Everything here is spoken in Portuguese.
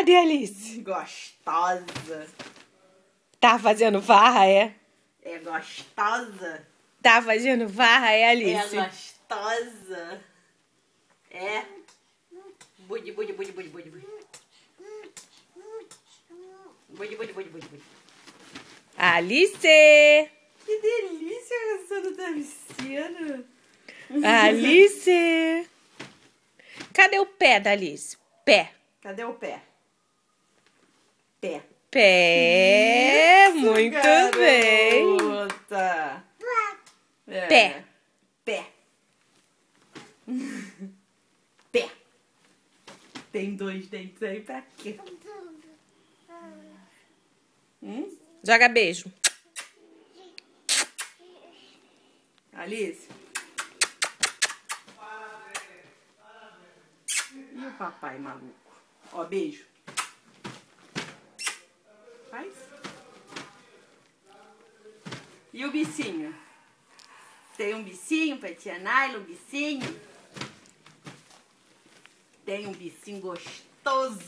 Cadê a Alice? Gostosa. Tá fazendo farra, é? É gostosa. Tá fazendo farra, é, É Alice? gostosa. É. Budi, budi, budi, budi, budi, budi. Budi, budi, budi, budi, budi. Alice! Que delícia essa do travesseiro. Alice! Cadê o pé da Alice? Pé. Cadê o pé? Pé. Pé! Isso, muito garota. bem! É. Pé. Pé. Pé. Tem 2 dentes aí pra quê? Joga beijo. Alice? E o papai maluco? Ó, beijo. Faz. E o bicinho? Tem um bicinho pra tia Naila, um bicinho? Tem um bicinho gostoso.